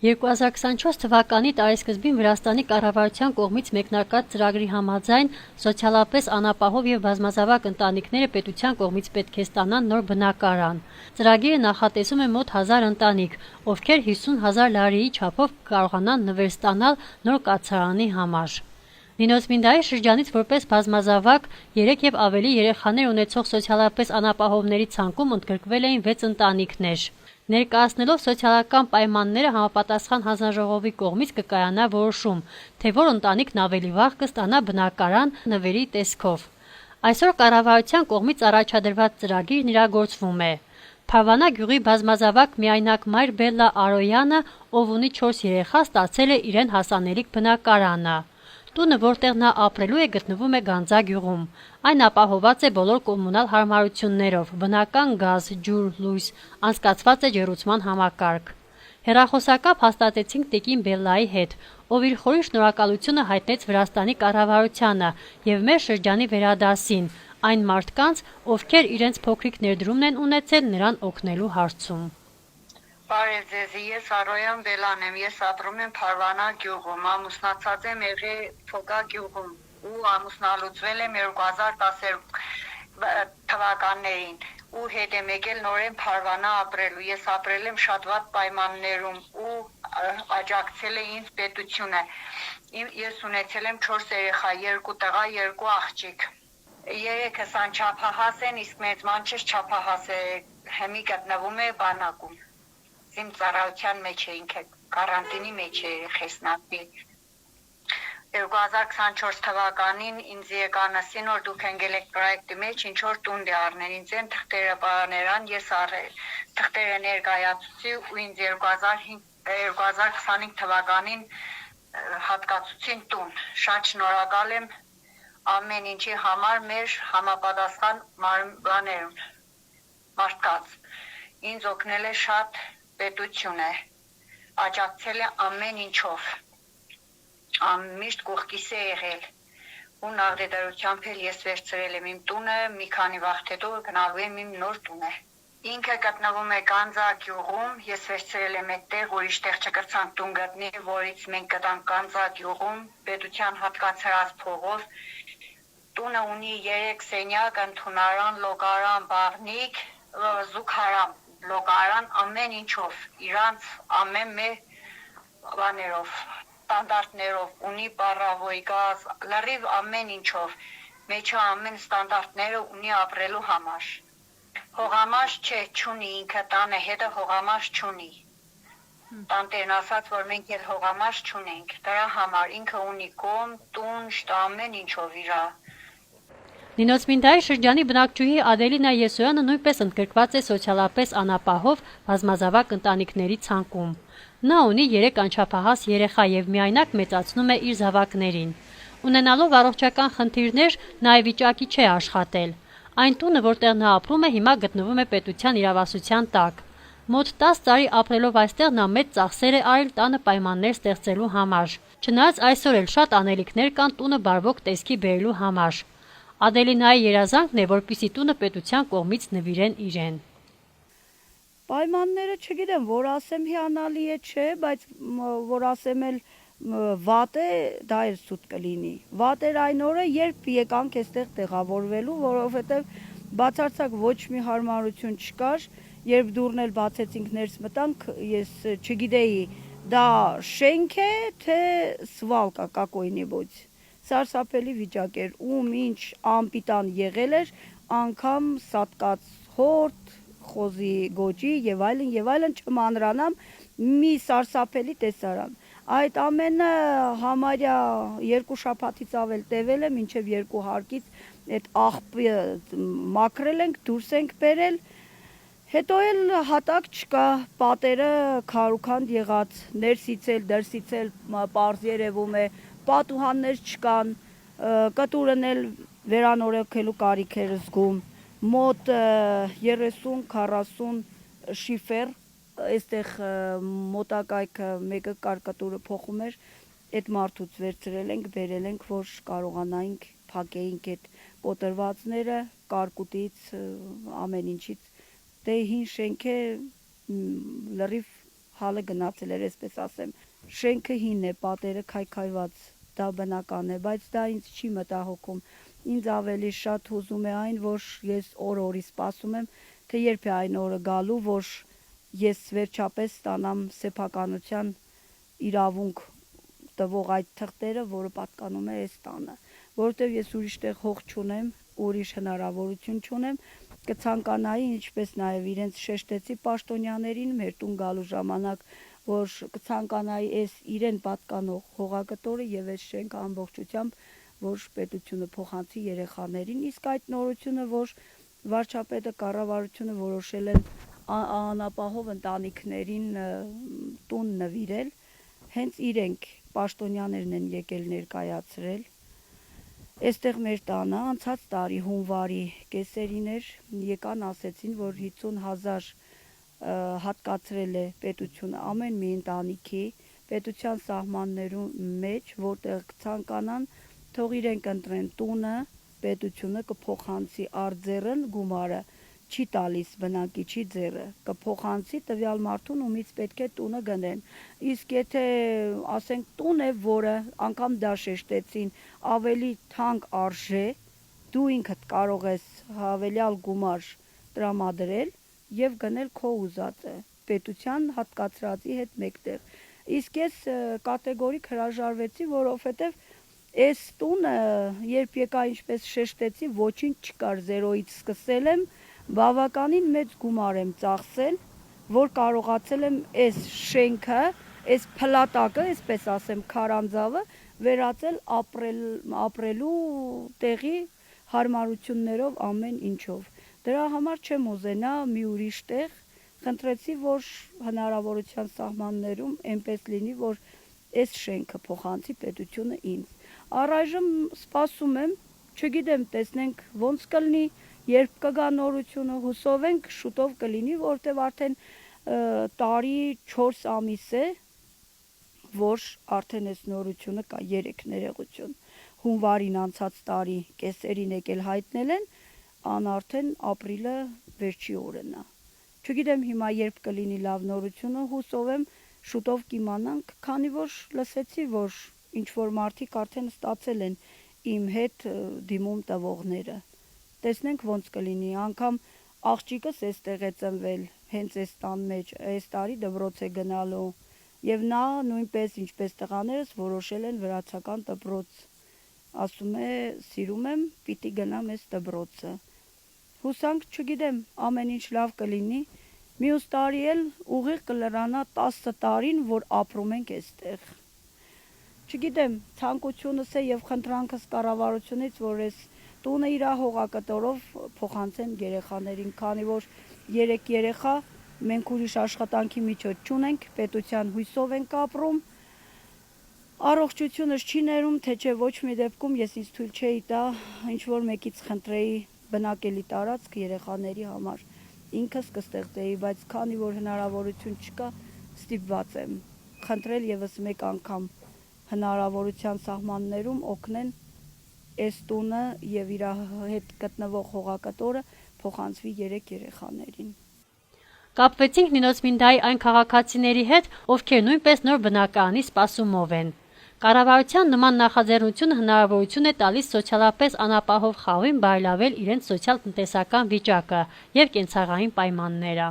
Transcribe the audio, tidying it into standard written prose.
2024 թվականի տարեսկզբին Վրաստանի կառավարության կողմից մեկնարկած ծրագրի համաձայն սոցիալապես անապահով եւ բազմազավակ ընտանիքները պետության կողմից պետք է ստանան նոր բնակարան։ Ծրագիրը նախատեսում է մոտ 1000 ընտանիք, ովքեր 50,000 լարիի չափով կարողանան նվեր ստանալ նոր կացարանի համար։ Նինոց Մինդայի շրջանից որպես բազմազավակ 3 եւ ավելի երեխաներ ունեցող սոցիալապես անապահովների ցանկում ընդգրկվել էին 6 ընտանիքներ։ Ներկայացնելով սոցիալական պայմանները համապատասխան հանձնաժողովի կողմից կկայանա որոշում, թե որ ընտանիքն ավելի վաղ կստանա բնակարան նվերի տեսքով։ Այսօր կառավարության կողմից առաջադրված ծրագիրն իրագործվում է։ Փարվանա գյուղի բազմազավակ միայնակ մայր Բելլա Արոյանը, ով ունի 4 երեխա, ստացել է իրեն հասանելիք բնակարանը։ Տունը, որտեղ նա ապրելու է, գտնվում է Գանձա գյուղում։ Այն ապահոված է բոլոր կոմունալ հարմարություններով՝ բնական գազ, ջուր, լույս, անցկացված է ջեռուցման համակարգ։ Հեռախոսակապ հաստատեցինք տիկին Բելլայի հետ, ով իր խորին շնորհակալությունը հայտնեց Վրաստանի կառավարությանը եւ մեր շրջանի վերադասին, այն մարդկանց, ովքեր իրենց փոքրիկ ներդրումն են ունեցել նրան օգնելու հարցում։ Բարև ձեզ, ես Արոյան Բելլան եմ, ես ապրում եմ Փարվանա գյուղում, ամուսնացած եմ եղել Փոգա գյուղում ու ամուսնալուծվել եմ 2010 թվականներին ու հետ եմ եկել նորեն Փարվանա ապրելու, ես ապրել եմ շատ վատ պայմաններում ու աջակցել է ինձ պետությունը, ես ունեցել եմ 4 երեխա, 2 տղա, 2 աղջիկ, 3-ս անչափահաս են, իսկ մեծ մանչս չափահաս է, հիմի գտնվում է բանակում։ Իմ ծառայության մեջ է, ինքը կարանտինի մեջ է երեխեսնապի։ 2024 թվականին ինձ եկանասին, որ դուք ենք ելեք պրոյեկտի մեջ, ինչ որ տուն դե առնեն, ինձ են թղթերը պաներան, ես թղթերը ներկայացուցի ու ինձ 2025 թվականին հատկացուցին տուն։ Շատ շնորհակալ եմ ամեն ինչի համար մեր համապատասխան մարդկանց։ Ինձ օգնել է շատ պետությունը, աջակցել է ամեն ինչով, միշտ կողքիս է եղել ու նախդետարությամբ էլ ես վերցրել եմ իմ տունը, մի քանի վաղ հետո գնալու եմ իմ նոր տունը։ Ինքը գտնվում է Գանձա գյուղում, ես վերցրել եմ այդտեղ, ուրիշ տեղ չկրցանք տուն գտնի, որից մենք գտանք Գանձա գյուղում, պետության հատկացրած փողով։ Տունը ունի 3 սենյակ, ընդունարան, լոգարան, բաղնիկ, զուգարան, լոգարան, ամեն ինչով, իրանց ամեն մեր բաներով, ստանդարտներով, ունի պարավոյ գազ, լրիվ ամեն ինչով, մեջը ամեն ստանդարտները ունի ապրելու համար։ Հողամաշ չէ, չունի, ինքը տանը հետը հողամաշ չունի։ Տանտերն ասաց, որ մենք էլ հողամաշ չունենք, դրա համար ինքը ունի կոմ, տուն, ամեն ինչով իրա։ Նինոց Մինդայի շրջանի բնակչուհի Ադելինա Եսոյանը նույնպես ընդգրկված է սոցիալապես անապահով բազմազավակ ընտանիքների ցանկում։ Նա ունի 3 անչափահաս երեխա եւ միայնակ մեծացնում է իր զավակներին։ Ունենալով առողջական խնդիրներ, նա ի վիճակի չէ աշխատել։ Այն տունը, որտեղ նա ապրում է, հիմա գտնվում է պետության իրավասության տակ։ Մոտ 10 տարի ապրելով այստեղ նա մեծ ծախսեր է արել տանը պայմաններ ստեղծելու համար։ Չնայած այսօր էլ շատ անելիքներ կան տունը բարվոք տեսքի բերելու համար։ Ադելինայի երազանքն է, որպեսզի տունը պետության կողմից նվիրեն իրեն։ Պայմանները չգիտեմ, որ ասեմ հիանալի է, չէ, բայց որ ասեմ էլ վատ է, դա էլ սուտ կլինի։ Վատ էր այն օրը, երբ եկանք այստեղ տեղավորվելու, որովհետև բացարձակ ոչ մի հարմարություն չկար, երբ դուռն էլ բացեցինք ներս մտանք, ես չգիտեի դա շենք է, թե սվալկա կակոյնի ոչ։ Սարսափելի վիճակ էր, ում ինչ անպիտան եղել էր, անգամ սատկած հորդ, խոզի գոճի եւ այլն չմանրանամ, մի սարսափելի տեսարան։ Այդ ամենը համարյա 2 շաբաթից ավել տևել է, մինչև 2 հարկից այդ աղբը մաքրել ենք, դուրս ենք բերել, հետո էլ հատակ չկա, պատերը քարուքանդ եղած, ներսից էլ, դրսից էլ պարզ երևում է, պատուհաններ չկան, կտուրն էլ վերանորոգելու կարիք էր զգում, մոտ 30-40 շիֆեր, այստեղ մոտակայքը մեկը կար կտուրը փոխում էր, այդ մարդուց վերցրել ենք, բերել ենք, որ կարողանայինք փակեինք այդ կոտրվածները, կարկուտից, ամեն ինչից, դե հին շենք է, լրիվ հալը գնացել էր, այսպես ասեմ։ Շենքը հին է, պատերը քայքայված, դա բնական է, բայց դա ինձ չի մտահոգում։ Ինձ ավելի շատ հուզում է այն, որ ես օր-օրի սպասում եմ, թե երբ է այն օրը գալու, որ ես վերջապես ստանամ սեփականության իրավունք տվող այդ թղթերը, որը պատկանում է այս տանը, որովհետև ես ուրիշ տեղ հող չունեմ, ուրիշ հնարավորություն չունեմ, կցանկանայի, ինչպես նաև իրենց շեշտեցի պաշտոնյաներին մեր տուն գալու ժամանակ, որ կցանկանայի այս իրեն պատկանող հողակտորը եւ այս շենքը ամբողջությամբ, որ պետությունը փոխանցի երեխաներին, իսկ այդ նորությունը, որ վարչապետը կառավարությունը որոշել են անապահով ընտանիքներին տուն նվիրել, հենց իրենք պաշտոնյաներն են եկել ներկայացրել։ Այստեղ մեր տանը անցած տարի հունվարի կեսերին էր, եկան ասեցին, որ 50,000 հատկացրել է պետությունը ամեն մի ընտանիքի պետության սահմաններում մեջ, որտեղ ցանկանան, թող իրենք ընտրեն տունը, պետությունը կփոխանցի արձերն գումարը չի տալիս բնակիչի ձեռը, կփոխանցի տվյալ մարդուն, ումից պետք է տունը գնեն։ Իսկ եթե ասենք տուն է, որը անգամ դա շեշտեցին, ավելի թանկ արժե, դու ինքդ կարող ես հավելյալ գումար տրամադրել եւ գնել քո ուզածը պետության հատկացրածի հետ մեկտեղ։ Իսկ ես կատեգորիկ հրաժարվեցի, որովհետեւ այս տունը, երբ եկա, ինչպես շեշտեցի, ոչինչ չկար, զերոյից սկսել եմ, բավականին մեծ գումար եմ ծախսել, որ կարողացել եմ այս շենքը, այս փլատակը, այսպես ասեմ, քարանձավը վերածել ապրելու տեղի հարմարություններով ամեն ինչով։ Դրա համար չեմ ուզենա մի ուրիշ տեղ, խնդրեցի, որ հնարավորության սահմաններում այնպես լինի, որ այս շենքը փոխանցի պետությունը ինձ։ Առայժմ սպասում եմ, չգիտեմ, տեսնենք ոնց կլինի, երբ կգա նորությունը, հուսով ենք շուտով կլինի, որտեվ արդեն տարի 4 ամիս է, որ արդեն այս նորությունը կա 3 ներողություն։ Հունվարին անցած տարի կեսերին եկել հայտնել են, արդեն ապրիլը վերջի օրն է։ Չգիտեմ հիմա երբ կլինի լավ նորությունը, հուսով եմ շուտով կիմանանք, քանի որ լսեցի, որ ինչ որ մարդիկ արդեն ստացել են իմ հետ դիմում տվողները։ Տեսնենք ոնց կլինի, անգամ աղջիկս այստեղ է ծնվել, հենց այս տան մեջ, այս տարի դպրոց է գնալու, եւ նա նույնպես ինչպես տղաներս որոշել են վրացական դպրոց, ասում է, սիրում եմ, պիտի գնամ այս դպրոցը։ Հուսանք, չգիտեմ, ամեն ինչ լավ կլինի, մյուս տարի էլ ուղիղ կլրանա 10 տարին, որ ապրում ենք այստեղ։ Չգիտեմ, ցանկությունս է եւ խնդրանքս կառավարությունից, որ այս տունը իր հողակտորով փոխանցեն երեխաներին, քանի որ 3 երեխա, մենք ուրիշ աշխատանքի միջոց չունենք, պետության հույսով ենք ապրում։ Առողջությունս չի ներում, թե չէ ոչ մի դեպքում ես ինձ թույլ չէի տա ինչ որ մեկից խնդրեի բնակելի տարածք երեխաների համար։ Ինքս կստեղծեի, բայց քանի որ հնարավորություն չկա, ստիպված եմ խնդրել եւս մեկ անգամ հնարավորության սահմաններում օգնեն այս տունը եւ իր հետ գտնվող հողակտորը փոխանցվի 3 երեխաներին։ Կապվեցինք Նինոց Մինդայի այն քաղաքացիների հետ, ովքեր նույնպես նոր բնակարանի սպասումով են։ Կառավարության նման նախաձեռնությունը հնարավորություն է տալիս սոցիալապես անապահով խավին բարելավել իրենց սոցիալ-տնտեսական վիճակը եւ կենցաղային պայմանները։